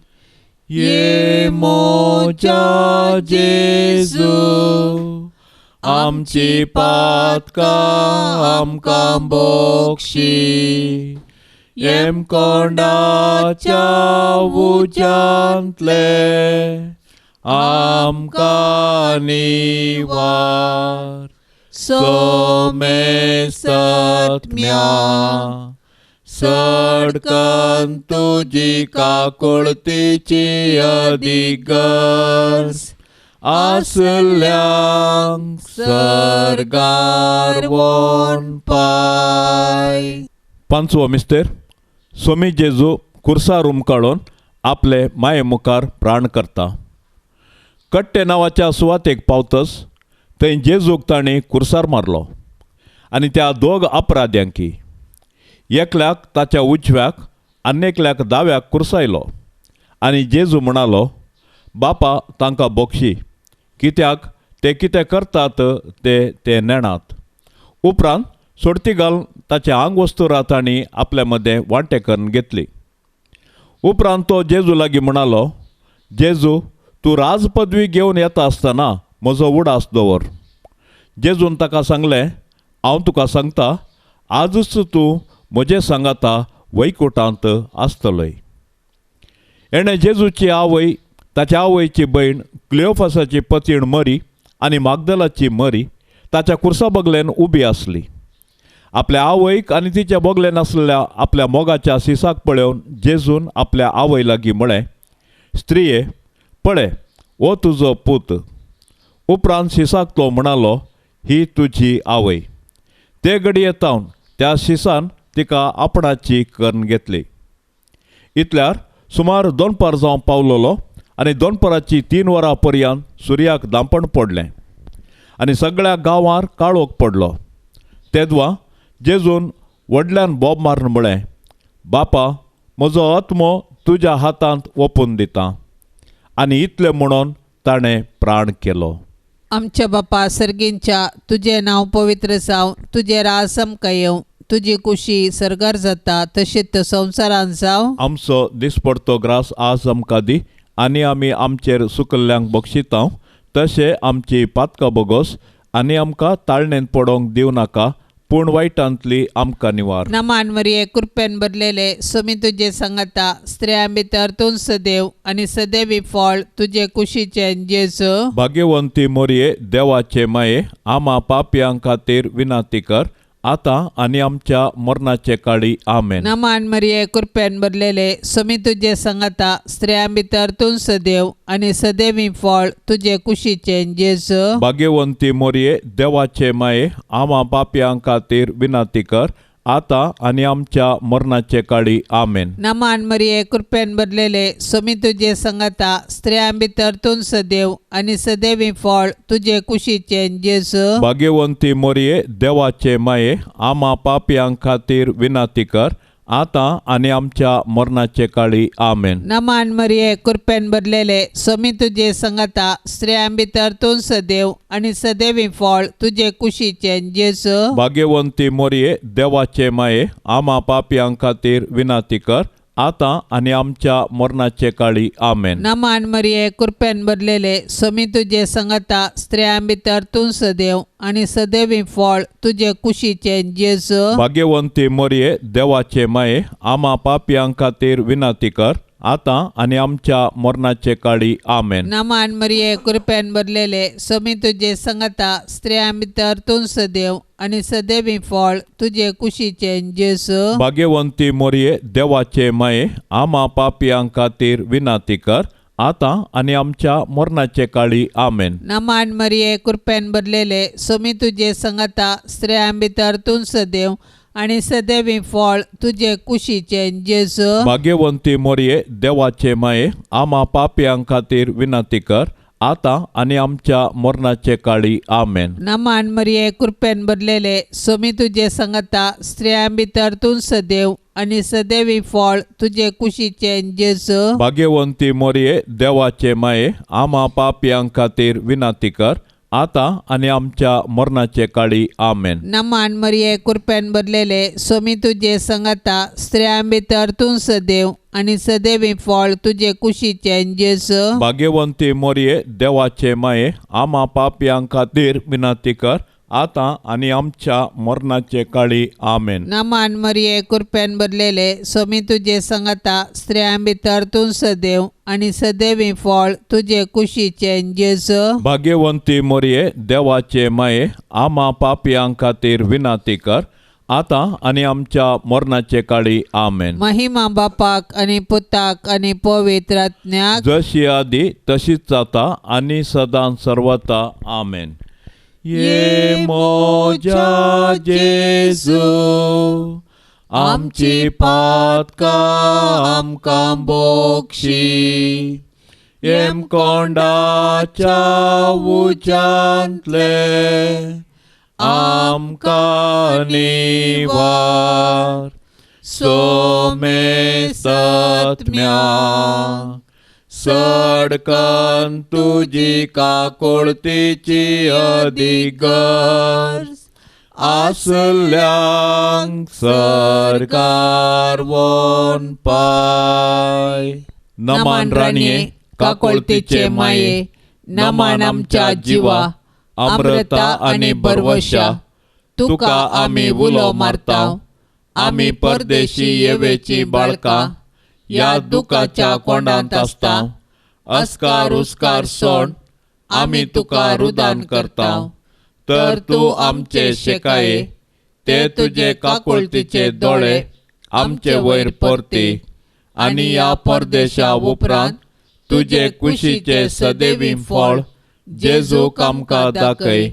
ये मोच्या जेजू आमची पातकां आमकां बोक्षी येम कोंडाच्या उज्यांतले आमकां निवार. सोमे सत्म्या सडकन तुजी काकुळतीची अधिगर्स आसल्यांक सर्गार वोन पाय. पांचवो मिस्तेर सोमी जेजू कुर्सा रूम काडून आपले माये मुखार प्राण करता. कट्टे नांवाच्या सुवातेक पावतस थंय जेजूक तांणी कुर्सार मारलो आनी त्या दोग अपराध्यांकी एकल्याक ताच्या उजव्याक आनी एकल्याक दाव्याक कुर्सायलो. आनी जेजू म्हणालो, बापा तांकां बोक्षी, कित्याक ते कितें करतात ते नेणात. उपरांत सोडती घालून ताचे आंग वस्तुरां तांणी आपल्या मदें वांटे करून घेतली. उपरांत तो जेजू लागीं म्हणालो, जेजू तूं राजपदवी घेवन येता आसतना म्हजो उडास दवर. जेजून ताका सांगलें, हांव तुका सांगता, आजूच तूं म्हजे सांगाता वैकुंठांत आसतलोय. एणे जेजूची आवय, ताच्या आवयची भयण क्लियोफासाची पतीण मरी आनी मागदलाची मरी ताच्या कुर्सा बगलेन उबी आसली. आपल्या आवयक आनी तिच्या बोगलेन आसलेल्या आपल्या मोगाच्या सिसाक पळोवन जेजून आपल्या आवय लागीं म्हळें, स्त्रिये, पळय, हो तुजो पूत. उपरांत सिसाक तो म्हणालो, ही तुजी आवय. ते घडये येतावन त्या सिसान तिका आपणाची कर्ण घेतली. इतल्यार सुमार 2 जावं पावलोलो आनी 2 3 वरां पर्यंत सुर्याक दांपण पडलें आनी सगळ्या गांवार काळोख पडलो. तेदवा जेजून व्हडल्यान बोब मारून म्हळें, बापा, म्हजो आत्मो तुज्या हातांत ओपून दिता. आनी इतलें म्हणून ताणें प्राण केलो. आमच्या बापा सर्गींच्या, तुजें नांव पवित्र जावं, तुजें राज आमकां येवं, तुजी कुशी सरगार जाता तशीच संवसारांत जावं. आमचो दिसपडतो ग्रास आज आमकां दी आनी आमी आमचेर सुकल्ल्यांक बक्षितांव, तशें आमची पातकां बोगोस आनी आमकां ताळणेन पडोवंक दिवं नाका, पूण वायटांतली आमकां निवार. नमान मरिये, कृपेन भरलेले, सोमी तुजे सांगाता, स्त्रियां भितर तूं सदैव आनी सदैवी फळ तुजे कुशीचें जेजू. भाग्यवंती मोरये, देवाचे माये, आमा पापयां खातीर विनाती कर, आतां आनी आमच्या मरणाचे काळी. आमेन. नमान मरिये, कृपेन भरलेले, सोमी तुजे सांगाता, स्त्रियां भितर तूं सदैव आनी सदैवी फळ तुजे कुशीचें जेजू. भाग्यवंती मोरये, देवाचे माये, आमा पापयां खातीर विनाती कर, आतां आनी आमच्या मरणाचे काळी. आमेन. नमान मरिये, कृपेन भरलेले, सोमी तुजे सांगाता, स्त्रियां भितर तूं सदैव आनी सदैवी फळ तुजे कुशीचें जेजू. भाग्यवंती मोरये, देवाचे माये, आमा पापयां खातीर विनाती कर, आतां आनी आमच्या मरणाचे काळी. आमेन. नमान मरिये, कृपेन भरलेले, सोमी तुजे सांगाता, स्त्रियां भितर तूं सदैव आनी सदैवी फळ तुजे कुशीचें जेजू. भाग्यवंती मोरये, देवाचे माये, आमा पापयां खातीर विनाती कर, आतां आनी आमच्या मरणाचे काळी. आमेन. नमान मरिये, कृपेन भरलेले, सोमी तुजे सांगाता, स्त्रियां भितर तूं सदैव आनी सदैवी फळ तुजे कुशीचें जेजू. भाग्यवंती मोरये, देवाचे माये, आमा पापयां खातीर विनाती कर, आतां आनी आमच्या मरणाचे काळी. आमेन. नमान मरिये, कृपेन भरलेले, सोमी तुजे सांगाता, स्त्रियां भितर तूं सदैव आनी सदैवी फळ तुजे कुशीचें जेजू. भाग्यवंती मोरये, देवाचे माये, आमा पापयां खातीर विनाती कर, आतां आनी आमच्या मरणाचे काळी. आमेन. नमान मरिये, कृपेन भरलेले, सोमी तुजे सांगाता, स्त्रियां भितर तूं सदैव आनी सदैवी फळ तुजे कुशीचें जेजू. भाग्यवंती मोरये, देवाचे माये, आमा पापयां खातीर विनाती कर, आतां आनी आमच्या मरणाचे काळी. आमेन. नमान मरिये, कृपेन भरलेले, सोमी तुजे सांगाता, स्त्रियां भितर तूं सदैव आनी सदैवी फळ तुजे कुशीचें जेजू. भाग्यवंती मोरये, देवाचे माये, आमा पापयां खातीर विनाती कर, आतां आनी आमच्या मरणाचे काळी. आमेन. नमान मरिये, कृपेन भरलेले, सोमी तुजे सांगाता, स्त्रियां भितर तूं सदैव आनी सदैवी फळ तुजे कुशीचें जेजू. भाग्यवंती मोरये, देवाचे माये, आमा पापयां खातीर विनाती कर, आतां आनी आमच्या मरणाचे काळी. आमेन. नमान मरिये, कृपेन भरलेले, सोमी तुजे सांगाता, स्त्रियां भितर तूं सदैव आनी सदैवी फळ तुजे कुशीचें जेजू. भाग्यवंती मोरये, देवाचे माये, आमा पापयां खातीर विनाती कर, आतां आनी आमच्या मरणाचे काळी. आमेन. महिमा बापाक आनी पुताक आनी पवित्र आत्म्याक, जशी आदी तशीच जाता आनी सदां सर्वता. आमेन. ये मोजा जेजू, आमची पातकां आमकां बोक्षी, येम कोंडाच्या उज्यांतले आमकां निवार. सोमे सत्म्या सडकन तुजी काकुळतीची अधिगर्ज, आसल्यांक सरकार वोन पाय. नमान राणये, काकुळतीचे माये, नमान आमच्या जिवा, अमृता आनी बरवशा, तुका आमी उलो मारताव. आमी परदेशी येवेची बाळकां या दुखाच्या कोंडांत आसताव. अस्कार उस्कार सोड आमी तुका रुदान करताव. तर तूं आमचे शेकाये ते तुझे काकुळतीचे दोळे आमचे वयर परती, आनी या परदेशा उपरांत तुझे कुशीचे सदैवी फळ जेजूक आमकां दाखय.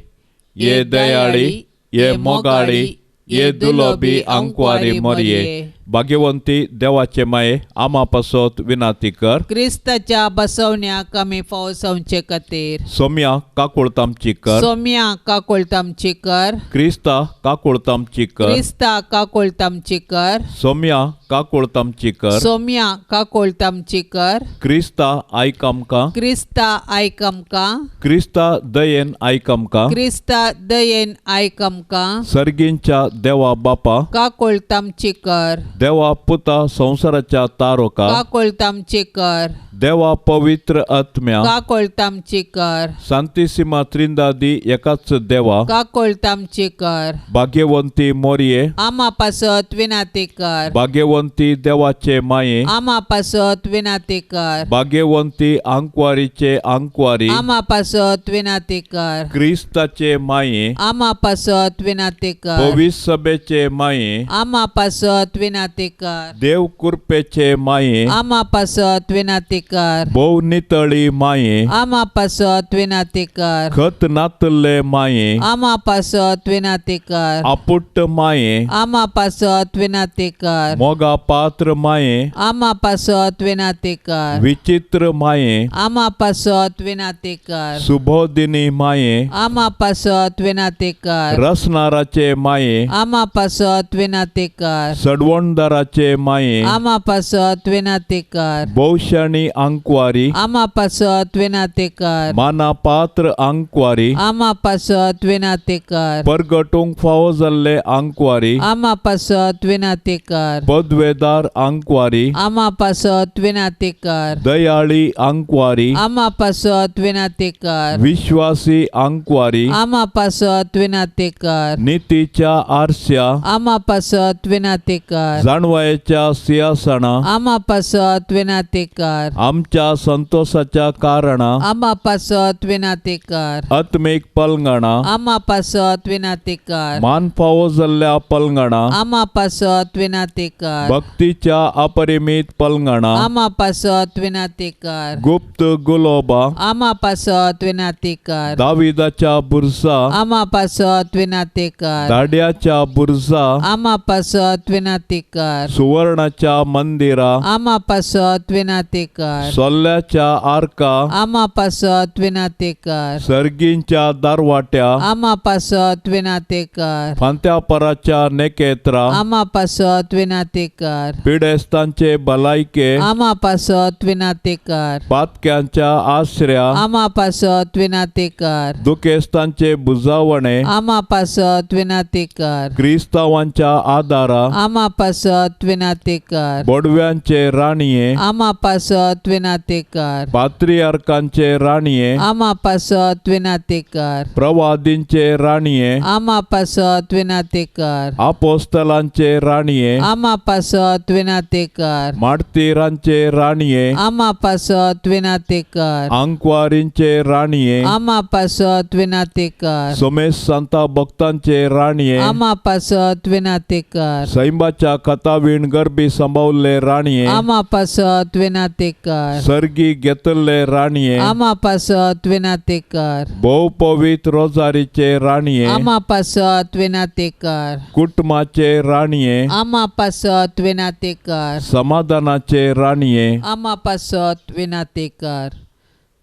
ये दयाळी, ये मोगाळी, ये दुलोबी आंकवारी मरिये. भाग्यवंती देवाचे माये, आमा पासत विनाती कर. क्रिस्ताच्या बसवण्याक आमी फावो संचे खातीर सोम्या काकुळतामची कर. सोम्या काकुळतामची कर. क्रिस्ता काकुळतामची कर. क्रिस्ता काकुळतामची कर. सोम्या काकुळतामची कर. सोम्या काकुळतामची कर. क्रिस्ता आयक आमकां. क्रिस्ता आयक आमकां. क्रिस्ता दयेन आयक आमकां. क्रिस्ता दयेन आयक आमकां. सर्गींच्या देवा बापा, काकुळतामची कर. देवा पुता संसाराच्या तारोका, काकुळतामची कर. देवा पवित्र आत्म्या, काकुळतामची कर. सांतिसिमा त्रिंदादी एकाच देवा, काकुळतामची कर. भाग्यवंती मोरये, आमा पासत विनाती कर. भाग्यवंती देवाचे माये, आमा पासत विनाती कर. भाग्यवंती आंकवारीचे आंकवारी, आमा पासत विनाती कर. क्रिस्ताचे माये, आमा पासत विनाती कर. पवित्र सभेचे माये, आमा पासत विनाती कर. देव कृपेचे माये, आमा पासत विनाती कर. भोव नितळी माये, आमा पासत विनाती कर. खत नातले माये, आमा पासत विनाती कर. आपुट्ट माये, आमा पासत विनाती कर. मोगा पात्र माये, आमा पासत विनाती कर. विचित्र माये, आमा पासत विनाती कर. सुबोधिनी माये, आमा पासत विनाती कर. रसनाराचे माये, आमा पासत विनाती कर. सडवणदाराचे माये, आमा पासत विनाती कर. भौशाणी अंकवारी, आमा पासत विनाती कर. माना पात्र अंकवारी, आमा पासत विनाती कर. परगटूंक फावो जाल्ले अंकवारी, आमा पासत विनाती कर. पदवेदार अंकवारी, आमा पासत विनाती कर. दयाळी अंकवारी, आमा पासत विनाती कर. विश्वासी अंकवारी, आमा पासत विनाती कर. नीतीच्या आरश्या, आमा पासत विनाती कर. जाणवायेच्या सिंहासना, आमा पासत विनाती कर. आमच्या संतोषाच्या कारणा, आमा पासत विनाती कर. आत्मिक पलंगणा, आमा पासत विनाती कर. मान फावो जाल्ल्या पलंगणा, आमा पासत विनाती कर. भक्तीच्या अपरिमित पलंगणा, आमा पासत विनाती कर. गुप्त गुलोबा, आमा पासत विनाती कर. दाविदाच्या बुरसा, आमा पासत विनाती कर. दाड्याच्या बुरसा, आमा पासत विनाती कर. सुवर्णाच्या मंदिरा, आमा पासत विनाती कर. सोल्ल्याच्या आर्का, आमा पासत विनाती कर. सर्गींच्या दारवाट्या, आमा पासत विनाती कर. फांत्यापराच्या नेकेत्रा, आमा पासत विनाती कर. पिडेस्तांचे भलायके, आमा पासत विनाती कर. पातक्यांच्या आश्रया, आमा पासत विनाती कर. दुखेस्तांचे बुजावणे, आमा पासत विनाती कर. क्रिस्तावांच्या आदारा, आमा पासत विनाती कर. बोडव्यांचे राणीये, आमा पासत विनाती कर. पात्रियार्कांचे राणीये, आमा पासत विनाती कर. प्रवादींचे राणीये, आमा पासत विनाती कर. आपोस्तलांचे राणीये, आमा पासत विनाती कर. मार्तिरांचे राणीये, आमा पासत विनाती कर. अंकवारींचे राणीये, आमा पासत विनाती कर. सोमेश सांता भक्तांचे राणीये, आमा पासत विनाती कर. सैंबाच्या कथावीण गरबी संभावले राणीये, आमा पासत विनाती कर. सर्गी घेतले राणीये, आमा पासत विनाती कर. भोव पवित्र रोजारीचे राणीये, आमा पासत विनाती कर. कुटुंबाचे राणीये, आमा पासत विनाती कर. समाधानाचे राणीये, आमा पासत विनाती कर.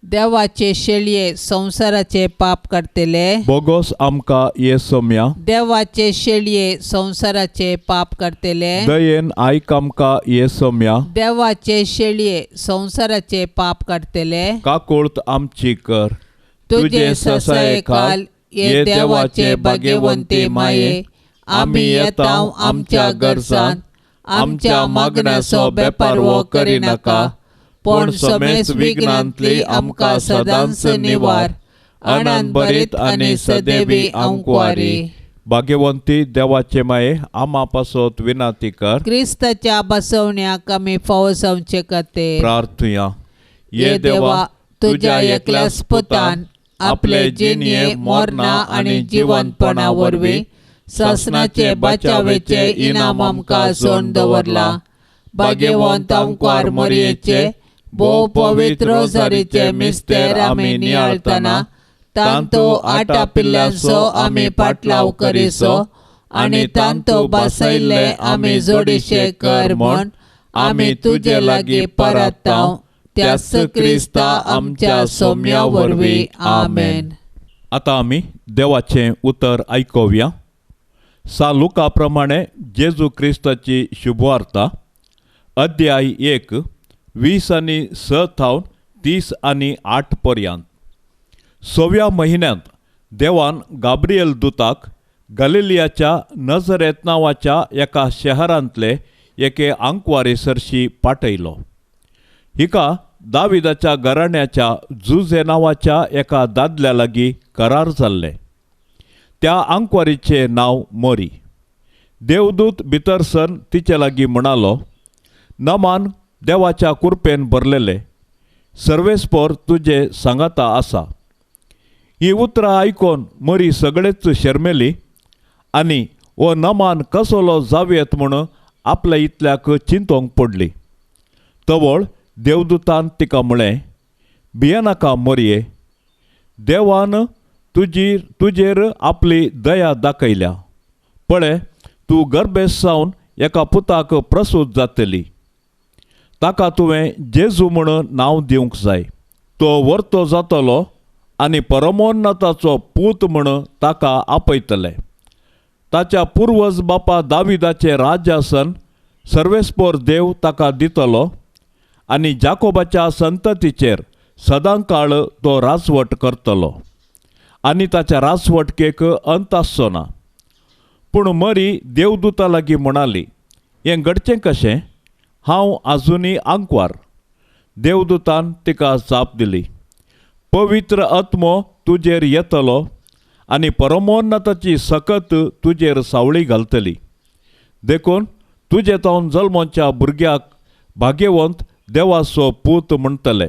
देवाचे शेळये संसाराचे पाप करतले. बोगोस आमका ये सोम्या, देवाचे शेळये संसाराचे पाप करतले. दयेन आयक आमका ये सोम्या, देवाचे शेळये संसाराचे पाप करतले. काकुळत आमची कर. तुझे ससाये काल ये देवाचे भाग्यवंते माये. आम्ही येताव आमच्या गरजान, आमच्या मागण्याचो बेपारवो करी नाका. पण समेस विघ्नांतली आमकां सदांच निवार. आनंद भरीत आनी सदैवी आंकवारी. भाग्यवंती देवाचे माये, आमा पासत विनाती कर. क्रिस्ताच्या बसवण्याक आमी फावो संचे खातीर प्रार्थुया. ये देवा, तुझ्या एकल्याच पुतान आपले जिणये मरणा आनी जिवंतपणा वरवीं ससनाचे बचावेचे इनाम आमकां सोन दवरला. भाग्यवंत ओंकार मरयेचे भोव पवित्र रोझारीचे मिस्तेर आमी नियाळतना तांतो आटा पिल्ल्यांचो आमी पाटलाव करिसो आनी तांतो बसयल्ले आमी जोडिशे कर म्हण आमी तुजे लागीं परताव त्याच क्रिस्ता आमच्या सोम्या वरवीं. आमेन. आता आमी देवाचें उतर आयकुया. लुका प्रमाणे जेजू क्रिस्ताची शुभवार्ता अध्याय 1 20 आनी 6 थावन 30 आनी 8 पर्यंत. 6व्या म्हयन्यांत देवान गाब्रिएल दुताक गलिलियाच्या नजरेत नांवाच्या एका शहरांतले एके आंकवारी सरशी पाठयलो. हिका दाविदाच्या घराण्याच्या जुजे नांवाच्या एका दादल्या लागीं करार जाल्ले. त्या आंकवारीचे नांव मरी. देवदूत भितर सर तिचे लागीं म्हणालो, नमान देवाच्या कृपेन भरलेले, सर्वेस्पर तुजे सांगाता आसा. ही उतरां आयकोन मरी सगळेच शर्मेली आनी हो नमान कसलो जावेत म्हूण आपल्या इतल्याक चिंतोंक पडली. तवळ देवदूतान तिका म्हळें, भियेनाका मरये, देवान तुजेर आपली दया दाखयल्या. पळय, तूं गर्भेस सावन एका पुताक प्रसूत जातली. ताका तुवें जेजू म्हूण नांव दिवंक जाय. तो वर्तो जातलो आनी परमोन्नताचो पूत म्हूण ताका आपयतले. ताच्या पुर्वज बापा दाविदाचे राज्यासन सर्वेस्पर देव ताका दितलो आनी जाकोबाच्या संततीचेर सदांकाळ तो राजवट करतलो आनी ताच्या राजवटकेक अंत आसचो ना. पूण मरी देवदूता लागीं म्हणाली, हें घडचें कशें? हांव आजुनी आंकवार. देवदूतान तिका जाप दिली, पवित्र आत्मो तुजेर येतलो आनी परमोन्नताची सकत तुजेर सावळी घालतली. देखून तुजे जावन जल्माच्या भुरग्याक भाग्यवंत देवाचो पूत म्हणटले.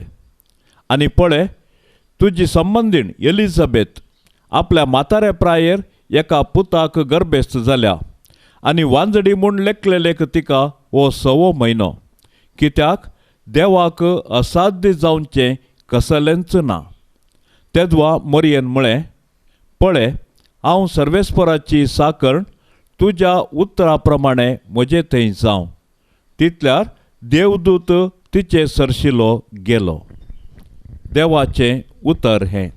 आनी पळय, तुजी संबंदीण एलिझाबेथ आपल्या म्हाताऱ्या प्रायेर एका पुताक गर्भेस्त जाल्या आनी वांजडी म्हूण लेखलेलेक तिका हो 6वो म्हयनो, कित्याक देवाक असाध्य जावचें कसलेंच ना. तेदवा मरयेन म्हळें, पळय, हांव सर्वेस्पराची साकर्ण तुज्या उतरा प्रमाणे म्हजे थंय जावं. तितल्यार देवदूत तिचे सरशिलो गेलो. देवाचें उतर हें.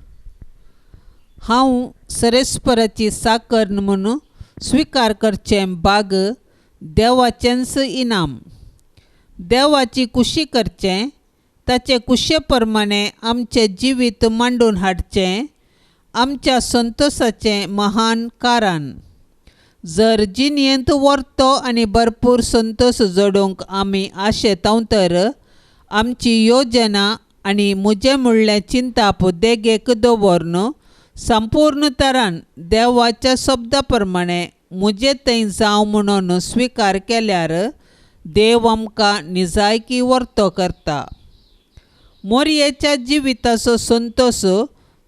हांव सर्वेस्पराची साकर्ण म्हणून स्विकार करचें भाग देवाचेंच इनाम. देवाची कुशी करचें, ताचे कुशे प्रमाणे आमचें जिवीत मांडून हाडचें आमच्या संतोशाचें महान कारण. जर जिणेंत वर्तो आनी भरपूर संतोश जोडूंक आमी आशेतांव तर आमची योजना आनी मुजे म्हणलें चिंताप देगेक दवरून संपूर्ण तरान देवाच्या शब्दा प्रमाणे मुजे थंय जावं म्हणून स्विकार केल्यार देव आमकां निजायकी वर्तो करता. मोरयेच्या जिविताचो संतोश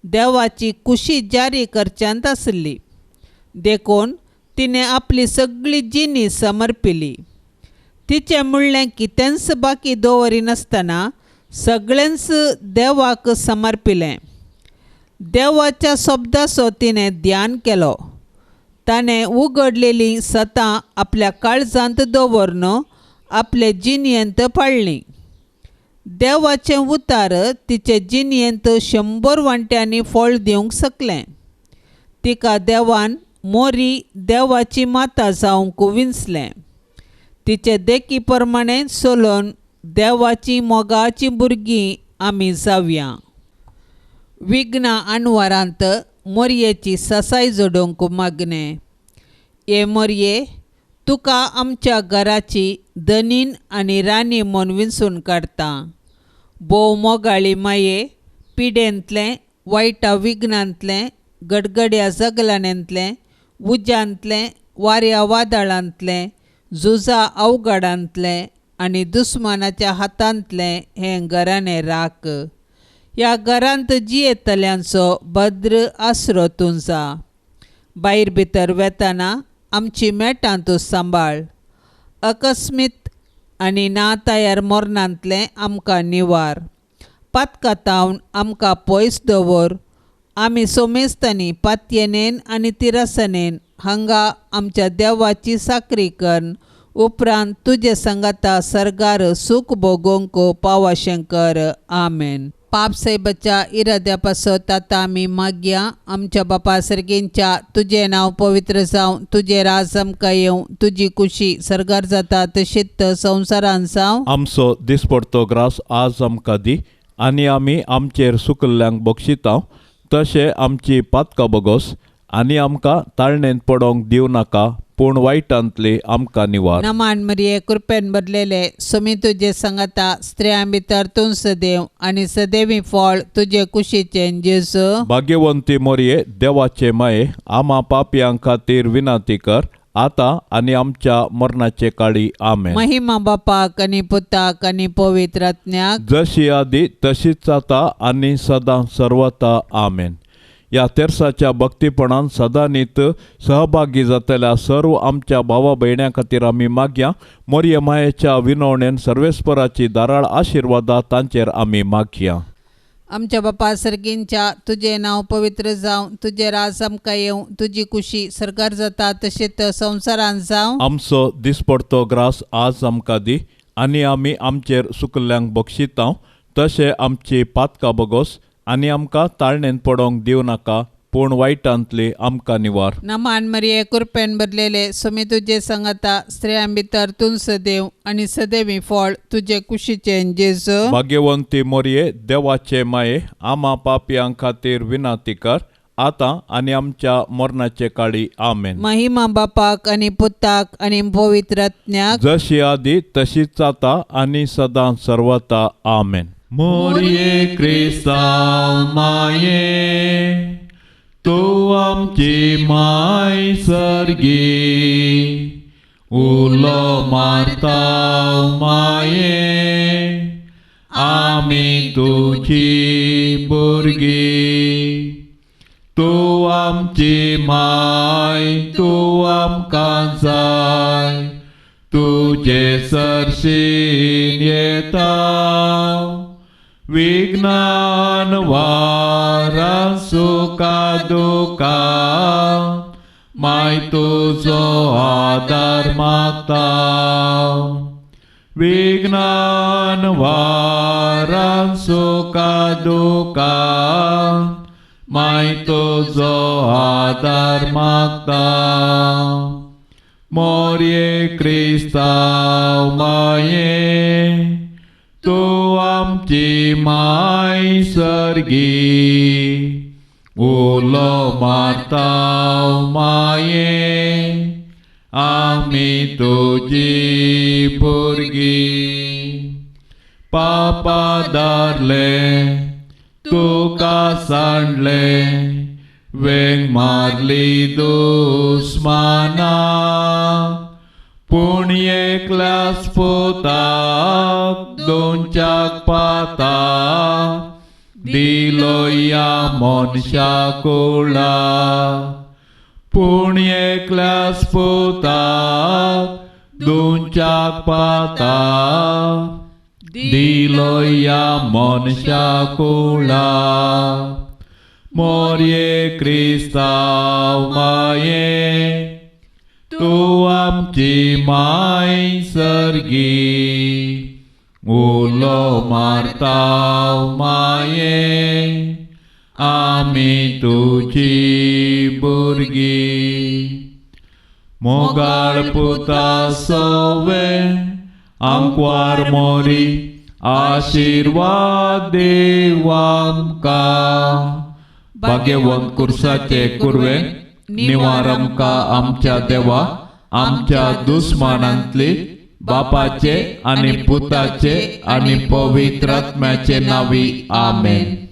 देवाची कुशी जारी करच्यांत आसली. देखून तिणें आपली सगळी जिणी समर्पिली. तिचें म्हणलें कितेंच बाकी दवरिनासतना सगळेंच देवाक समर्पिलें. देवाच्या शब्दाचो तिणें ध्यान केलो. ताणें उगडलेलीं सतां आपल्या काळजांत दवरून आपले जिणयेंत पाळलीं. देवाचें उतार तिचे जिणयेंत 100 वांट्यांनी फळ दिवंक शकलें. तिका देवान मोरी देवाची माता जावंक विंचलें. तिचे देखी प्रमाणे चलोवन देवाची मोगाची भुरगीं आमी जावया. विघ्ना आनवारांत मोरयेची ससाय जोडूंक मागणें. हे मोरये, तुका आमच्या घराची धनीन आनी राणी म्हूण विंचून काडटा. भोव मोगाळी माये, पिडेंतलें, वायटा विघ्नांतलें, गडगड्या जगलांतलें, उज्यांतलें, वाऱ्या वादळांतलें, झुजा अवघडांतलें आनी दुस्मानाच्या हातांतलें हें घराणें राख. ह्या घरांत जियेतल्यांचो भद्र आसरो तूं जा. भायर भितर वेतना आमची मेटां तूं सांबाळ. अकस्मीत आनी ना तयार मोरणांतले आमकां निवार. पातकातावन आमकां पयस दवर. आमी सोमेस्तांनी पातयेनेन आनी तिरासनेन हांगा आमच्या देवाची साकरी करन. उपरांत तुजे संगता सर्गार सूख भोगोंक पावाशें कर. आमेन. पाप से बच्चा इराद्या पासत आतां आमी मागया. आमच्या बापा सर्गेंच्या तुजें नांव पवित्र जावं, तुजें राज आमकां येवं, तुजी कुशी सर्गार जाता तशीच संवसारांत जावं. आमचो दिसपडतो ग्रास आज आमकां दी, आनी आमी आमचेर सुकल्ल्यांक बक्षितांव तशें आमची पातकां बोगोस, आनी आमकां ताळणेंत पडोंक दिवं नाका, पूण वायटांतली आमकां निवार. नमान मरिये कृपेन भरलेले समी तुजे सांगाता स्त्रियां भितर तूं सदैव, आनी सदैवी फळ तुजे कुशीचें जेजू. भाग्यवंती मोरये, देवाचे माये, आमा पापयां खातीर विनाती कर, आतां आनी आमच्या मरणाचे काळी. आमेन. महिमा बापाक आनी पुताक आनी पवित्र आत्म्याक, जशी आदी तशीच आता आनी सदां सर्वता. आमेन. ह्या तेर्साच्या भक्तीपणान सदांनीत सहभागी जातल्या सर्व आमच्या भावा भयण्यां खातीर आमी मागया. मोरये मायेच्या विनवणेन सर्वेस्पराची दाराळ आशिर्वादा तांचेर आमी मागया. आमच्या बापा सर्गींच्या तुजें नांव पवित्र जावं, तुजें राज आमकां येवं, तुजी कुशी सर्गार जाता तशेंच संवसारांत जावं. आमचो दिसपडतो ग्रास आज आमकां दी, आनी आमी आमचेर सुकल्ल्यांक बक्षितांव तशें आमची पातकां बोगोस, आनी आमकां ताळणेंत पडोंक दिवं नाका, पूण वायटांतली आमकां निवार. नमान मरिये कृपेन भरलेले समी तुजे सांगाता स्त्रियां भितर तूं सदैव, आनी सदैवी फळ तुजे कुशीचें जेजू. भाग्यवंती मोरये, देवाचे माये, आमा पापयां खातीर विनाती कर, आतां आनी आमच्या मरणाचे काळी. आमेन. महिमा बापाक आनी पुताक आनी पवित्र आत्म्याक, जशी आदी तशीच आता आनी सदां सर्वता. आमेन. मोरये क्रिस्तांव माये, तूं आमची माय सर्गी, उलो मारताव माये, आमी तुजी भुरगीं. तूं आमची माय, तूं आमकां जाय, तुजे सरशीन येताव. विज्ञान वारा सुका दुका, माय तुजो आदार मागताव. विज्ञान वारा सुका दुका, माय तुजो आदार मागताव. मोरये क्रिस्तांव माये, तूं आमची माय सर्गी, उलो मारताव माये, आमी तुजी भुरगीं. पापा दारले तुका सांडले, वेंग मारली दुस्माना, पूण एकल्याच पुताक दोनच्याक पाता, दिलो या मनशाक उला. पूण एकल्याच पुताक दोनच्याक पाता, दिलो या मनशाक उला. मोरये क्रिस्तांव माये, तूं आमची माय सर्गी, उलो मारताव माये, आमी तुजी भुरगीं. मोगाळ पुता सोवे आमकां मोरी, आशिर्वाद देव आमकां. भाग्यवंत कुर्साचे कुरवे, निवार आमकां आमच्या देवा, आमच्या दुस्मानांतली बापाचे आनी पुताचे आनी पवित्र आत्म्याचे नांवी. आमेन.